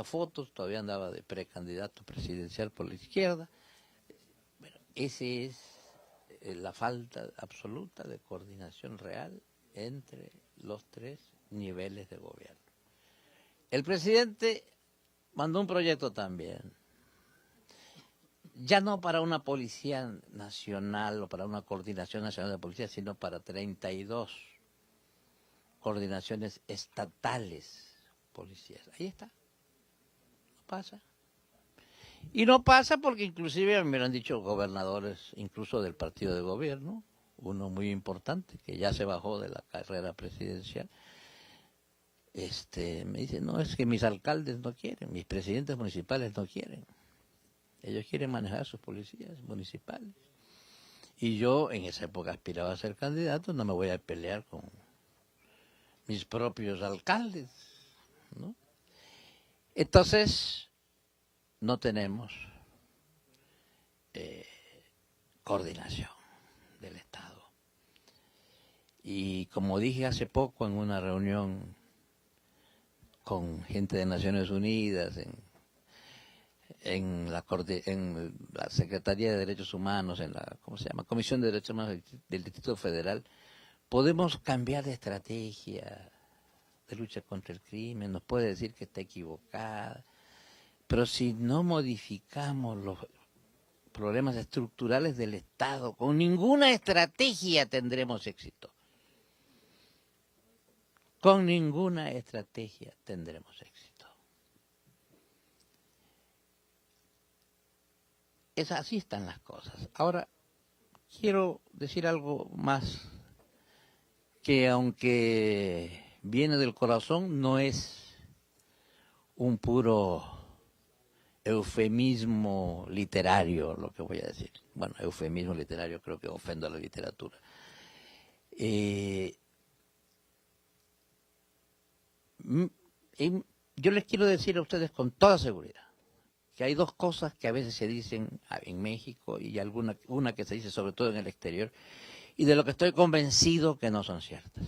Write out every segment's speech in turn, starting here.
fotos, todavía andaba de precandidato presidencial por la izquierda. Bueno, ese es la falta absoluta de coordinación real entre los tres niveles de gobierno. El presidente mandó un proyecto también, ya no para una policía nacional o para una coordinación nacional de policía, sino para 32 coordinaciones estatales policías. Ahí está. No pasa. Y no pasa porque inclusive me lo han dicho gobernadores, incluso del partido de gobierno, uno muy importante, que ya se bajó de la carrera presidencial, me dice, no, es que mis alcaldes no quieren, mis presidentes municipales no quieren. Ellos quieren manejar sus policías municipales. Y yo en esa época aspiraba a ser candidato, no me voy a pelear con mis propios alcaldes, ¿no? Entonces, no tenemos coordinación del Estado. Y como dije hace poco en una reunión con gente de Naciones Unidas, en la Secretaría de Derechos Humanos, en la, ¿cómo se llama?, Comisión de Derechos Humanos del Distrito Federal, podemos cambiar de estrategia de lucha contra el crimen, nos puede decir que está equivocada, pero si no modificamos los problemas estructurales del Estado, con ninguna estrategia tendremos éxito. Con ninguna estrategia tendremos éxito. Así están las cosas. Ahora, quiero decir algo más que aunque viene del corazón, no es un puro eufemismo literario lo que voy a decir. Bueno, eufemismo literario creo que ofendo a la literatura. Yo les quiero decir a ustedes con toda seguridad que hay dos cosas que a veces se dicen en México y una que se dice sobre todo en el exterior, y de lo que estoy convencido que no son ciertas.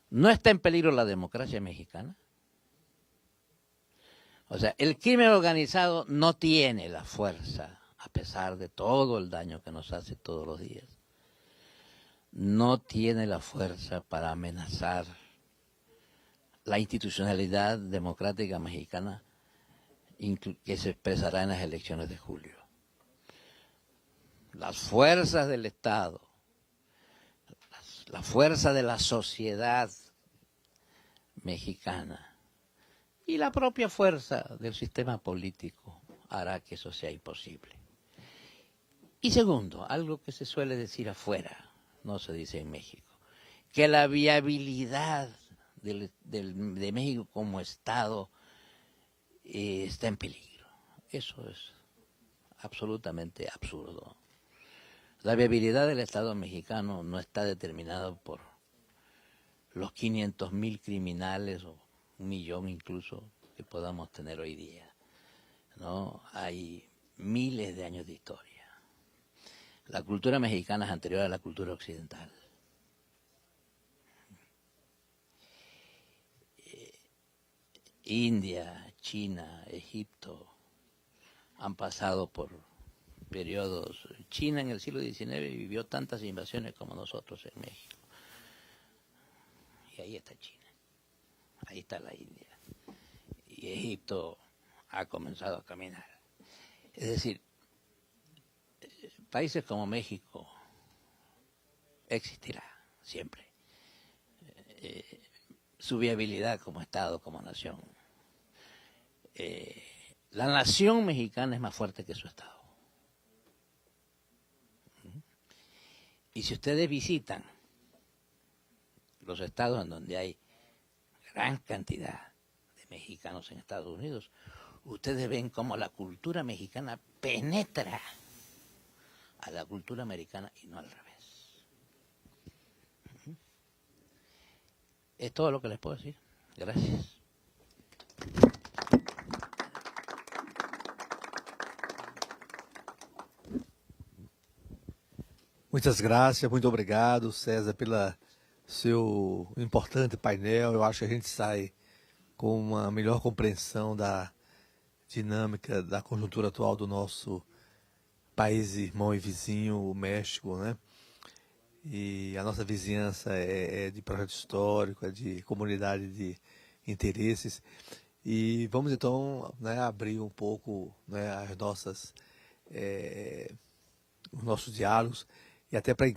No está en peligro la democracia mexicana. O sea, el crimen organizado no tiene la fuerza, a pesar de todo el daño que nos hace todos los días. No tiene la fuerza para amenazar la institucionalidad democrática mexicana que se expresará en las elecciones de julio. Las fuerzas del Estado, la fuerza de la sociedad mexicana y la propia fuerza del sistema político hará que eso sea imposible. Y segundo, algo que se suele decir afuera, no se dice en México, que la viabilidad de México como Estado está en peligro. Eso es absolutamente absurdo. La viabilidad del Estado mexicano no está determinada por los 500,000 criminales o 1,000,000 incluso que podamos tener hoy día, ¿no? Hay miles de años de historia. La cultura mexicana es anterior a la cultura occidental. India, China, Egipto han pasado por periodos. China en el siglo XIX vivió tantas invasiones como nosotros en México. Y ahí está China, ahí está la India. Y Egipto ha comenzado a caminar. Es decir, países como México existirá siempre. Su viabilidad como Estado, como nación. La nación mexicana es más fuerte que su Estado. Y si ustedes visitan los estados en donde hay gran cantidad de mexicanos en Estados Unidos, ustedes ven cómo la cultura mexicana penetra a la cultura americana y no al revés. Es todo lo que les puedo decir. Gracias. Muitas graças, muito obrigado, César, pela seu importante painel. Eu acho que a gente sai com uma melhor compreensão da dinâmica da conjuntura atual do nosso país irmão e vizinho, o México, né? E a nossa vizinhança é de projeto histórico, é de comunidade de interesses. E vamos então, né, abrir um pouco, né, os nossos diálogos. E até para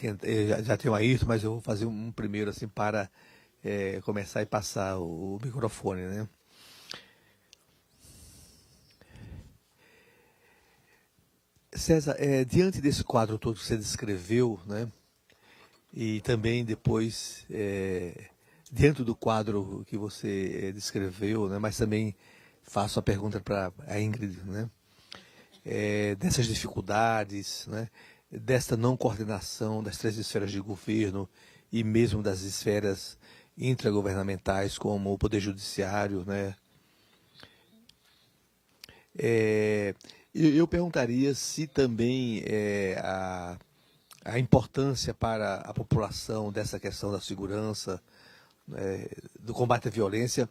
já tenho aí, mas eu vou fazer um primeiro assim para começar e passar o microfone, né? César, diante desse quadro todo que você descreveu, né, e também depois, dentro do quadro que você descreveu, né, mas também faço a pergunta para a Ingrid, né, dessas dificuldades, né, desta não coordenação das três esferas de governo e mesmo das esferas intragovernamentais, como o Poder Judiciário, né. Eu perguntaria se também a importância para a população dessa questão da segurança, do combate à violência,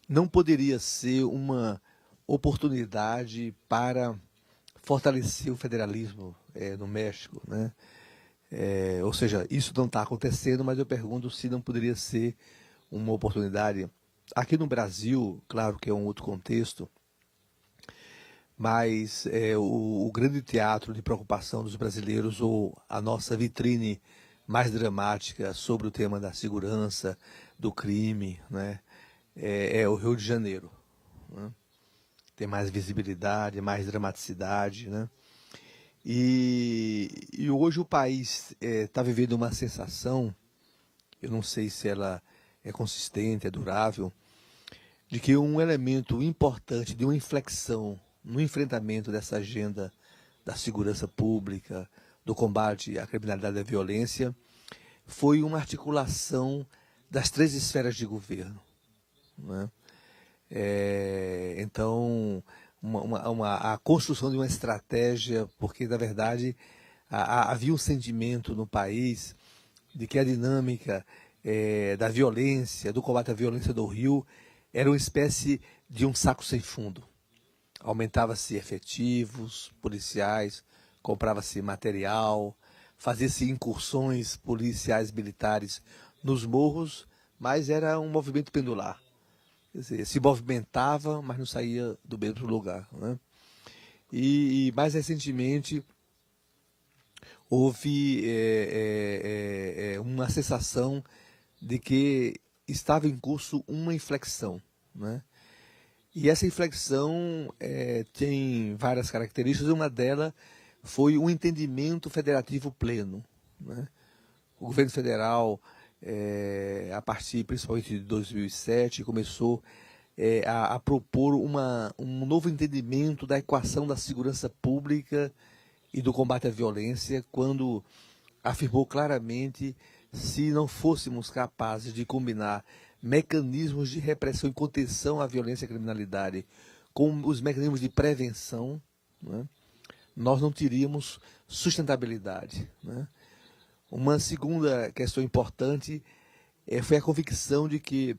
não poderia ser uma oportunidade para fortalecer o federalismo no México, né? Ou seja, isso não está acontecendo, mas eu pergunto se não poderia ser uma oportunidade. Aqui no Brasil, claro que é um outro contexto, mas o grande teatro de preocupação dos brasileiros, ou a nossa vitrine mais dramática sobre o tema da segurança, do crime, né, é o Rio de Janeiro, né? Tem mais visibilidade, mais dramaticidade, né? E hoje o país está vivendo uma sensação, eu não sei se ela é consistente, é durável, de que um elemento importante de uma inflexão no enfrentamento dessa agenda da segurança pública, do combate à criminalidade e à violência, foi uma articulação das três esferas de governo, né? Então, a construção de uma estratégia, porque, na verdade, havia um sentimento no país de que a dinâmica da violência, do combate à violência do Rio, era uma espécie de um saco sem fundo. Aumentava-se efetivos policiais, comprava-se material, fazia-se incursões policiais militares nos morros, mas era um movimento pendular. Quer dizer, se movimentava, mas não saía do mesmo lugar, né? E mais recentemente houve uma sensação de que estava em curso uma inflexão, né? E essa inflexão tem várias características, uma delas foi um entendimento federativo pleno, né? O governo federal, a partir principalmente de 2007, começou a propor um novo entendimento da equação da segurança pública e do combate à violência, quando afirmou claramente: se não fôssemos capazes de combinar mecanismos de repressão e contenção à violência e à criminalidade com os mecanismos de prevenção, né, nós não teríamos sustentabilidade, né? Uma segunda questão importante foi a convicção de que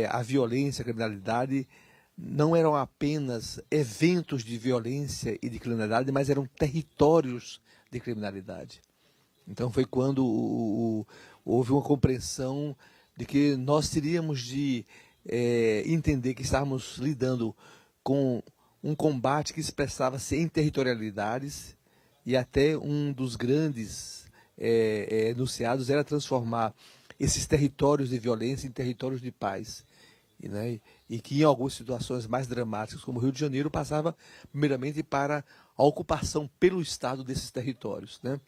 a violência e a criminalidade não eram apenas eventos de violência e de criminalidade, mas eram territórios de criminalidade. Então foi quando houve uma compreensão de que nós teríamos de entender que estávamos lidando com um combate que expressava-se em territorialidades, e até um dos grandes enunciados era transformar esses territórios de violência em territórios de paz. E que em algumas situações mais dramáticas, como o Rio de Janeiro, passava primeiramente para a ocupação pelo Estado desses territórios, né?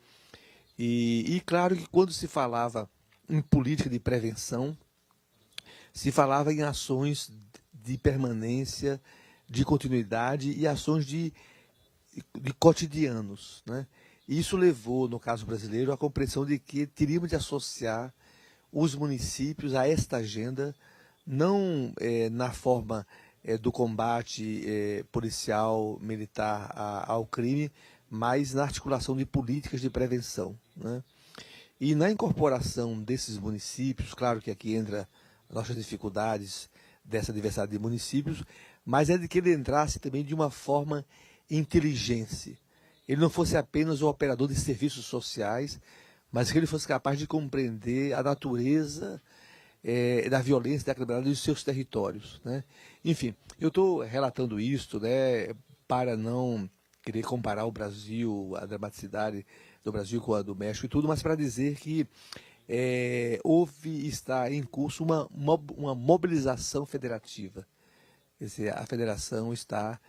E claro que quando se falava em política de prevenção, se falava em ações de permanência, de continuidade e ações de cotidianos, né? E isso levou, no caso brasileiro, à compreensão de que teríamos de associar os municípios a esta agenda, não na forma do combate policial, militar ao crime, mas na articulação de políticas de prevenção, né? E na incorporação desses municípios, claro que aqui entra as nossas dificuldades dessa diversidade de municípios, mas é de que ele entrasse também de uma forma inteligente. Ele não fosse apenas o operador de serviços sociais, mas que ele fosse capaz de compreender a natureza da violência, da criminalidade dos seus territórios, né? Enfim, eu estou relatando isto, né, para não querer comparar o Brasil, a dramaticidade do Brasil com a do México e tudo, mas para dizer que está em curso uma mobilização federativa. Quer dizer, a federação está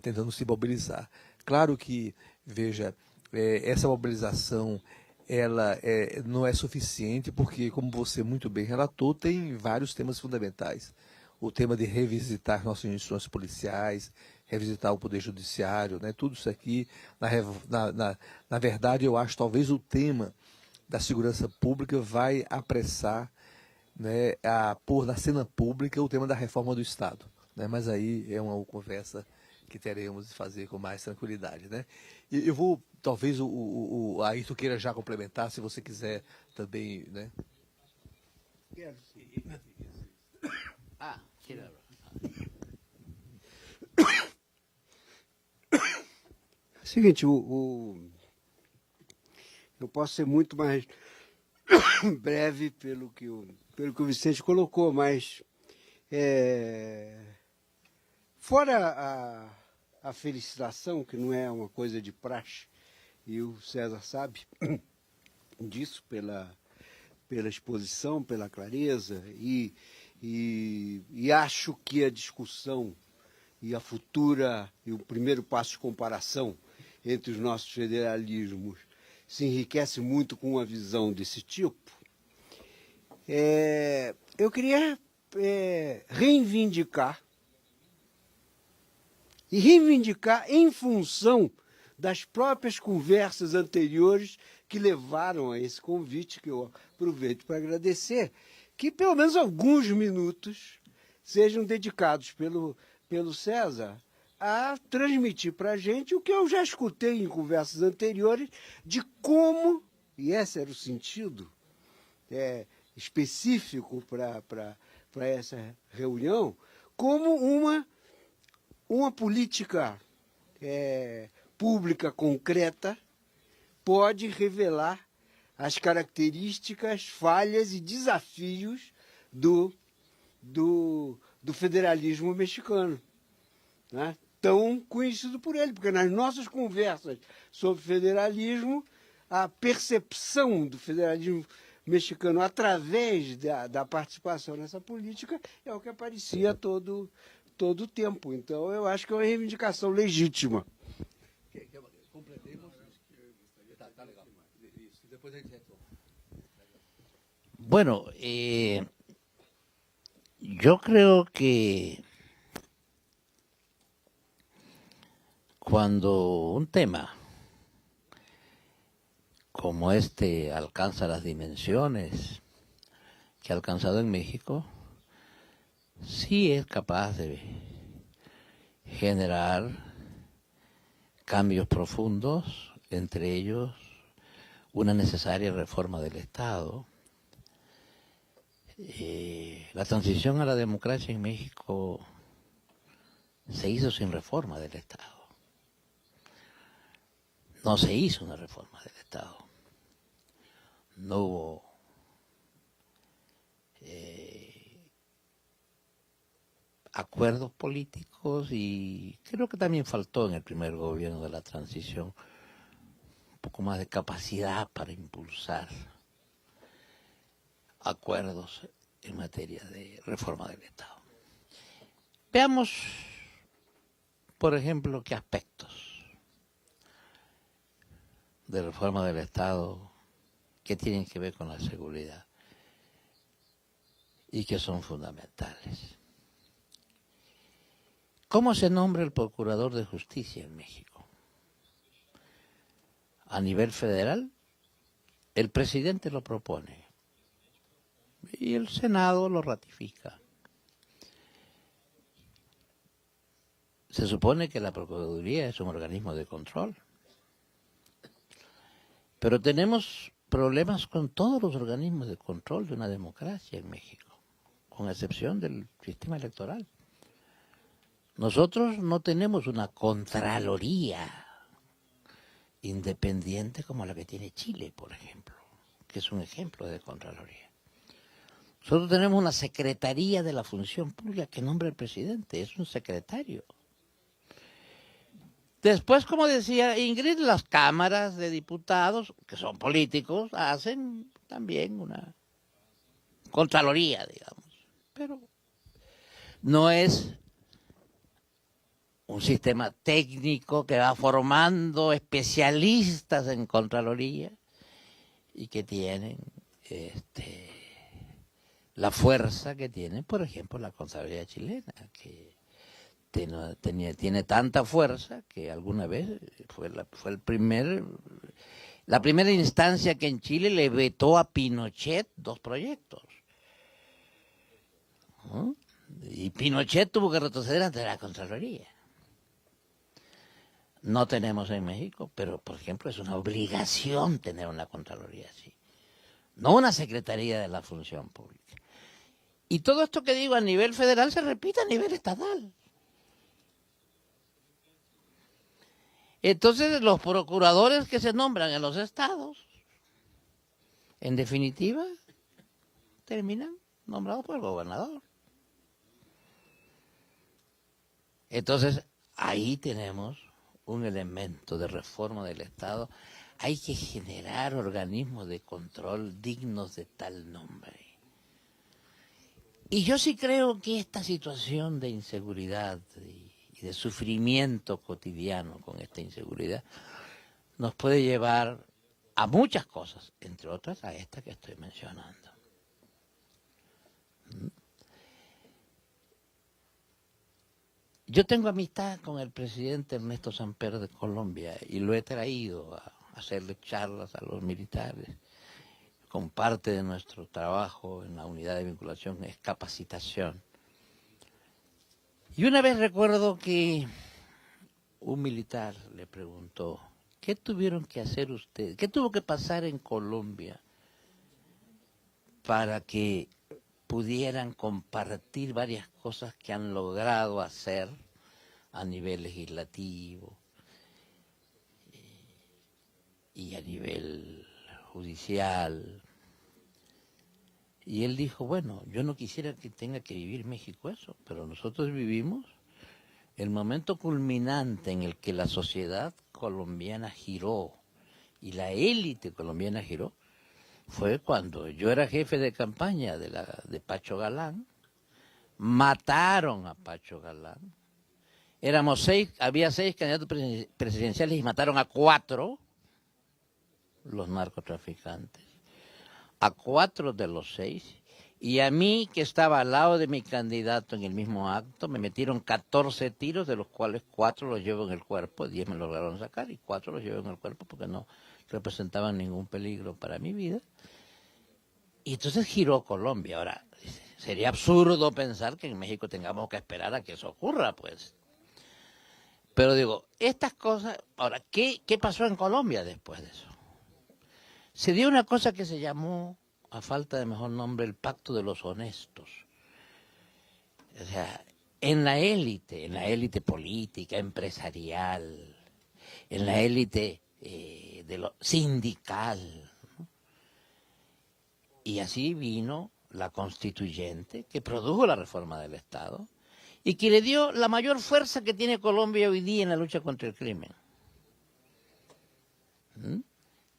tentando se mobilizar. Claro que, veja, essa mobilização ela não é suficiente porque, como você muito bem relatou, tem vários temas fundamentais. O tema de revisitar nossas instituições policiais, revisitar o Poder Judiciário, né? Tudo isso aqui, na verdade, eu acho talvez o tema da segurança pública vai apressar, né, a pôr na cena pública o tema da reforma do Estado, né? Mas aí é uma conversa que teremos de fazer com mais tranquilidade, né? E eu vou, talvez o Ayrton queira já complementar, se você quiser também, né? Quero sim. Tira. Seguinte, eu posso ser muito mais breve pelo que o Vicente colocou, mas fora a felicitação, que não é uma coisa de praxe, e o César sabe disso pela exposição, pela clareza, e acho que a discussão e a futura, e o primeiro passo de comparação entre os nossos federalismos se enriquece muito com uma visão desse tipo. Eu queria reivindicar em função das próprias conversas anteriores que levaram a esse convite, que eu aproveito para agradecer, que pelo menos alguns minutos sejam dedicados pelo César a transmitir para a gente o que eu já escutei em conversas anteriores de como, e esse era o sentido específico para essa reunião, como uma política pública concreta pode revelar as características, falhas e desafios do federalismo mexicano, né? Tão conhecido por ele, porque nas nossas conversas sobre federalismo, a percepção do federalismo mexicano através da participação nessa política é o que aparecia todo o tempo. Então, eu acho que é uma reivindicação legítima. Bueno, yo creo que cuando un tema como este alcanza las dimensiones que ha alcanzado en México, sí es capaz de generar cambios profundos, entre ellos una necesaria reforma del Estado. La transición a la democracia en México se hizo sin reforma del Estado. No se hizo una reforma del Estado. No hubo acuerdos políticos y creo que también faltó en el primer gobierno de la transición un poco más de capacidad para impulsar acuerdos en materia de reforma del Estado. Veamos, por ejemplo, qué aspectos de reforma del Estado que tienen que ver con la seguridad y que son fundamentales. ¿Cómo se nombra el Procurador de Justicia en México? A nivel federal, el presidente lo propone y el Senado lo ratifica. Se supone que la Procuraduría es un organismo de control, pero tenemos problemas con todos los organismos de control de una democracia en México, con excepción del sistema electoral. Nosotros no tenemos una Contraloría independiente como la que tiene Chile, por ejemplo, que es un ejemplo de Contraloría. Nosotros tenemos una Secretaría de la Función Pública que nombra el presidente, es un secretario. Después, como decía Ingrid, las cámaras de diputados, que son políticos, hacen también una Contraloría, digamos. Pero no es un sistema técnico que va formando especialistas en Contraloría y que tienen la fuerza que tiene, por ejemplo, la Contraloría chilena, que tiene tanta fuerza que alguna vez fue la primera instancia que en Chile le vetó a Pinochet 2 proyectos. ¿No? Y Pinochet tuvo que retroceder ante la Contraloría. No tenemos en México, pero por ejemplo es una obligación tener una Contraloría así, no una Secretaría de la Función Pública. Y todo esto que digo a nivel federal se repite a nivel estatal. Entonces los procuradores que se nombran en los estados, en definitiva, terminan nombrados por el gobernador. Entonces ahí tenemos un elemento de reforma del Estado. Hay que generar organismos de control dignos de tal nombre. Y yo sí creo que esta situación de inseguridad y de sufrimiento cotidiano con esta inseguridad nos puede llevar a muchas cosas, entre otras a esta que estoy mencionando. Yo tengo amistad con el presidente Ernesto Samper de Colombia y lo he traído a hacerle charlas a los militares. Con parte de nuestro trabajo en la unidad de vinculación es capacitación. Y una vez recuerdo que un militar le preguntó, ¿qué tuvieron que hacer ustedes? ¿Qué tuvo que pasar en Colombia para que pudieran compartir varias cosas que han logrado hacer a nivel legislativo y a nivel judicial? Y él dijo, bueno, yo no quisiera que tenga que vivir México eso, pero nosotros vivimos el momento culminante en el que la sociedad colombiana giró y la élite colombiana giró, fue cuando yo era jefe de campaña de Pacho Galán, mataron a Pacho Galán, había 6 candidatos presidenciales y mataron a 4 los narcotraficantes, a 4 de los 6, y a mí, que estaba al lado de mi candidato en el mismo acto, me metieron 14 tiros, de los cuales 4 los llevo en el cuerpo, 10 me lograron sacar y 4 los llevo en el cuerpo porque no representaban ningún peligro para mi vida. Y entonces giró Colombia. Ahora, sería absurdo pensar que en México tengamos que esperar a que eso ocurra, pues. Pero digo, estas cosas... Ahora, ¿qué pasó en Colombia después de eso? Se dio una cosa que se llamó, a falta de mejor nombre, el Pacto de los Honestos. O sea, en la élite política, empresarial, en la élite sindical, ¿no? Y así vino la constituyente que produjo la reforma del Estado y que le dio la mayor fuerza que tiene Colombia hoy día en la lucha contra el crimen,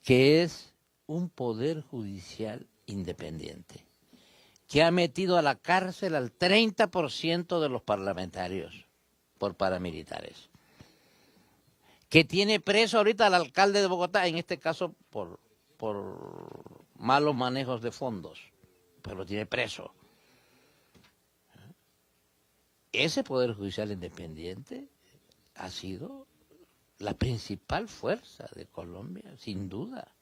que es un poder judicial independiente, que ha metido a la cárcel al 30% de los parlamentarios por paramilitares, que tiene preso ahorita al alcalde de Bogotá, en este caso por malos manejos de fondos, pero lo tiene preso. Ese poder judicial independiente ha sido la principal fuerza de Colombia, sin duda,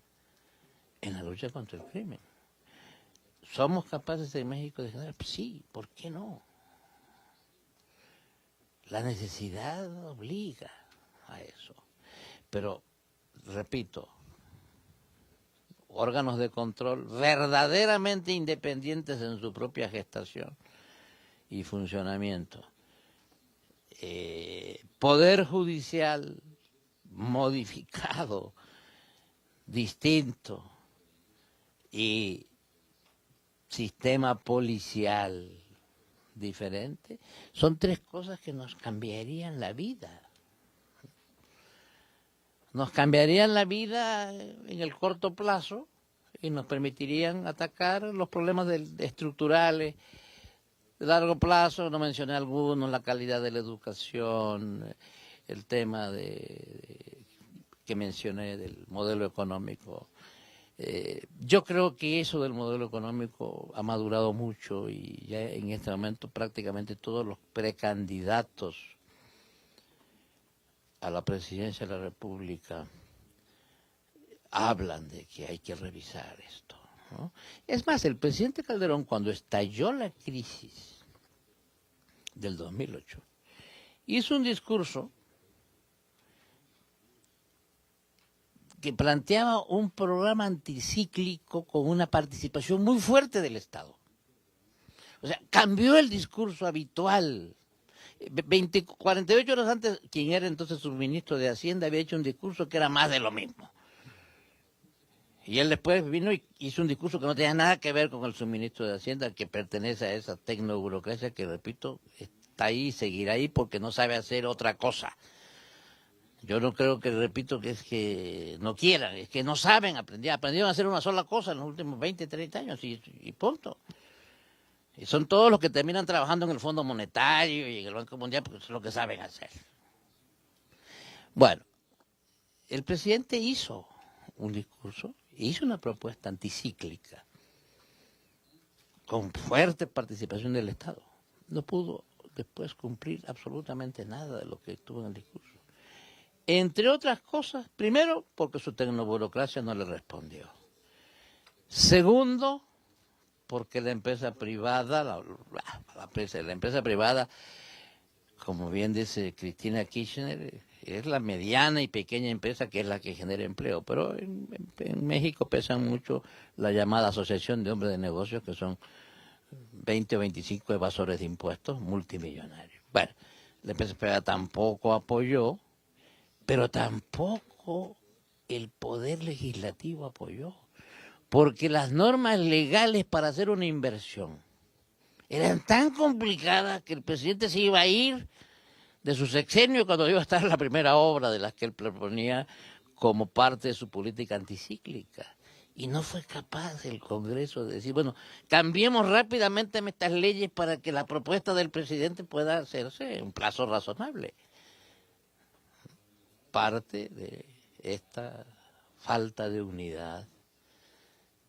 en la lucha contra el crimen. ¿Somos capaces en México de generar? Sí, ¿por qué no? La necesidad obliga a eso. Pero, repito, órganos de control verdaderamente independientes en su propia gestación y funcionamiento. Poder judicial modificado, distinto, y sistema policial diferente, son tres cosas que nos cambiarían la vida. Nos cambiarían la vida en el corto plazo y nos permitirían atacar los problemas estructurales de largo plazo. No mencioné algunos: la calidad de la educación, el tema que mencioné del modelo económico. Yo creo que eso del modelo económico ha madurado mucho y ya en este momento prácticamente todos los precandidatos a la presidencia de la República hablan de que hay que revisar esto, ¿no? Es más, el presidente Calderón, cuando estalló la crisis del 2008, hizo un discurso que planteaba un programa anticíclico con una participación muy fuerte del Estado. O sea, cambió el discurso habitual. 48 horas antes, quien era entonces su ministro de Hacienda había hecho un discurso que era más de lo mismo. Y él después vino y hizo un discurso que no tenía nada que ver con el suministro de Hacienda, que pertenece a esa tecnoburocracia que, repito, está ahí y seguirá ahí porque no sabe hacer otra cosa. Yo no creo que, repito, que es que no quieran, es que no saben aprender. Aprendieron a hacer una sola cosa en los últimos 20, 30 años y punto. Y son todos los que terminan trabajando en el Fondo Monetario y en el Banco Mundial porque es lo que saben hacer. Bueno, el presidente hizo un discurso, hizo una propuesta anticíclica con fuerte participación del Estado. No pudo después cumplir absolutamente nada de lo que estuvo en el discurso. Entre otras cosas, primero, porque su tecnoburocracia no le respondió. Segundo, porque la empresa privada, la empresa privada, como bien dice Cristina Kirchner, es la mediana y pequeña empresa que es la que genera empleo. Pero en México pesan mucho la llamada Asociación de Hombres de Negocios, que son 20 o 25 evasores de impuestos multimillonarios. Bueno, la empresa privada tampoco apoyó, pero tampoco el Poder Legislativo apoyó, porque las normas legales para hacer una inversión eran tan complicadas que el presidente se iba a ir de su sexenio cuando iba a estar la primera obra de las que él proponía como parte de su política anticíclica. Y no fue capaz el Congreso de decir, bueno, cambiemos rápidamente estas leyes para que la propuesta del presidente pueda hacerse en un plazo razonable. Parte de esta falta de unidad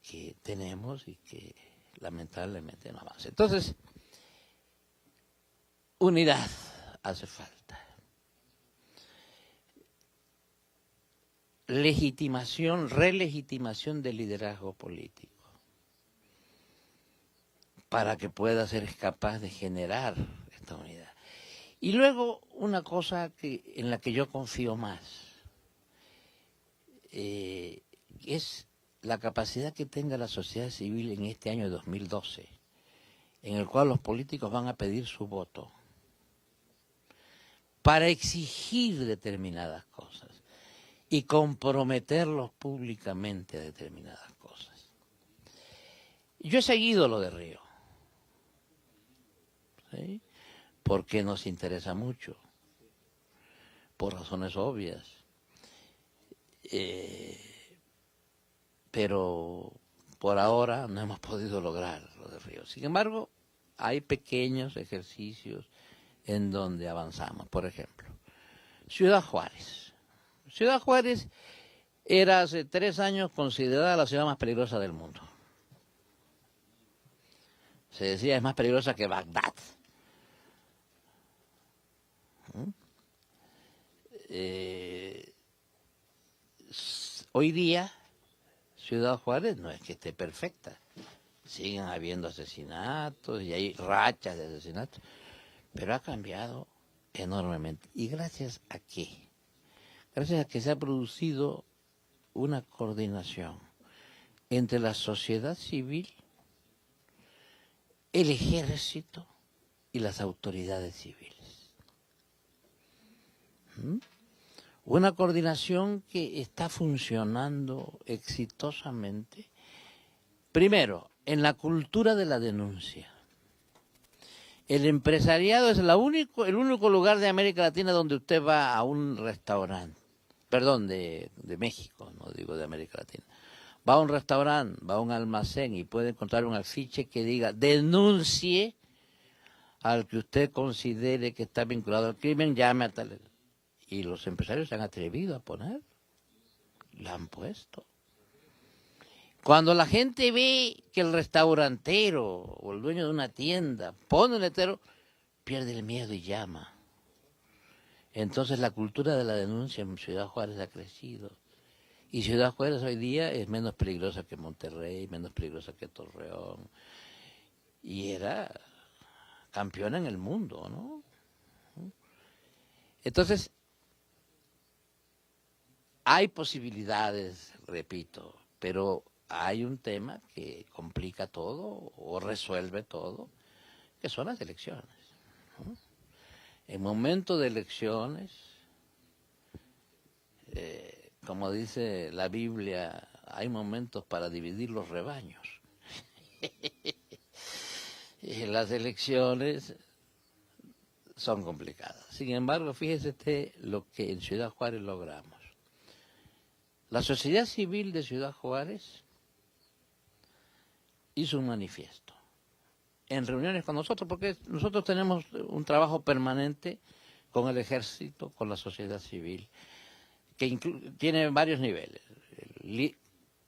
que tenemos y que lamentablemente no avanza. Entonces, unidad hace falta. Legitimación, relegitimación del liderazgo político para que pueda ser capaz de generar esta unidad. Y luego una cosa en la que yo confío más es la capacidad que tenga la sociedad civil en este año 2012, en el cual los políticos van a pedir su voto para exigir determinadas cosas y comprometerlos públicamente a determinadas cosas. Yo he seguido lo de Río, ¿sí? Porque nos interesa mucho, por razones obvias. Pero por ahora no hemos podido lograr lo de Río. Sin embargo, hay pequeños ejercicios en donde avanzamos. Por ejemplo, Ciudad Juárez. Ciudad Juárez era hace 3 años considerada la ciudad más peligrosa del mundo. Se decía es más peligrosa que Bagdad. Hoy día Ciudad Juárez no es que esté perfecta, siguen habiendo asesinatos y hay rachas de asesinatos, pero ha cambiado enormemente. ¿Y gracias a qué? Gracias a que se ha producido una coordinación entre la sociedad civil, el ejército y las autoridades civiles. Una coordinación que está funcionando exitosamente, primero, en la cultura de la denuncia. El empresariado es el único lugar de América Latina donde usted va a un restaurante, perdón, de México, no digo de América Latina. Va a un restaurante, va a un almacén y puede encontrar un afiche que diga denuncie al que usted considere que está vinculado al crimen, llame a tal. Y los empresarios se han atrevido a poner, la han puesto. Cuando la gente ve que el restaurantero o el dueño de una tienda pone un letrero, pierde el miedo y llama. Entonces la cultura de la denuncia en Ciudad Juárez ha crecido. Y Ciudad Juárez hoy día es menos peligrosa que Monterrey, menos peligrosa que Torreón. Y era campeona en el mundo, ¿no? Entonces, hay posibilidades, repito, pero hay un tema que complica todo o resuelve todo, que son las elecciones, ¿no? En momento de elecciones, como dice la Biblia, hay momentos para dividir los rebaños. Las elecciones son complicadas. Sin embargo, fíjese usted lo que en Ciudad Juárez logramos. La sociedad civil de Ciudad Juárez hizo un manifiesto en reuniones con nosotros, porque nosotros tenemos un trabajo permanente con el ejército, con la sociedad civil, que tiene varios niveles.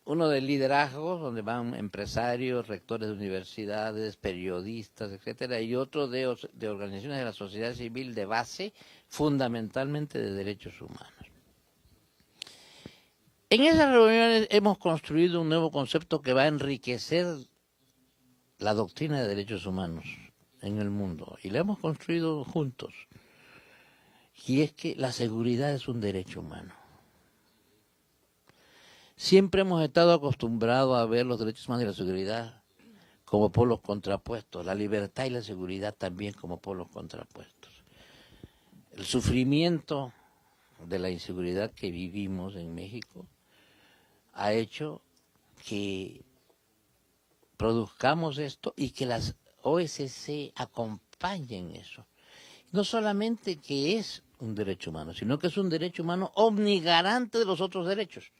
Uno de liderazgo, donde van empresarios, rectores de universidades, periodistas, etcétera, y otro de organizaciones de la sociedad civil de base, fundamentalmente de derechos humanos. En esas reuniones hemos construido un nuevo concepto que va a enriquecer la doctrina de derechos humanos en el mundo, y la hemos construido juntos, y es que la seguridad es un derecho humano. Siempre hemos estado acostumbrados a ver los derechos humanos y la seguridad como polos contrapuestos, la libertad y la seguridad también como polos contrapuestos. El sufrimiento de la inseguridad que vivimos en México ha hecho que produzcamos esto y que las OSC acompañen eso. No solamente que es un derecho humano, sino que es un derecho humano omnigarante de los otros derechos.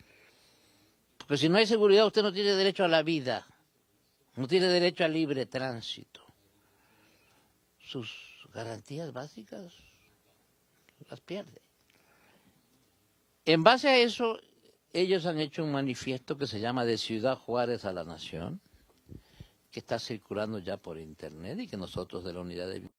Porque si no hay seguridad, usted no tiene derecho a la vida, no tiene derecho al libre tránsito. Sus garantías básicas las pierde. En base a eso, ellos han hecho un manifiesto que se llama De Ciudad Juárez a la Nación, que está circulando ya por internet y que nosotros de la Unidad de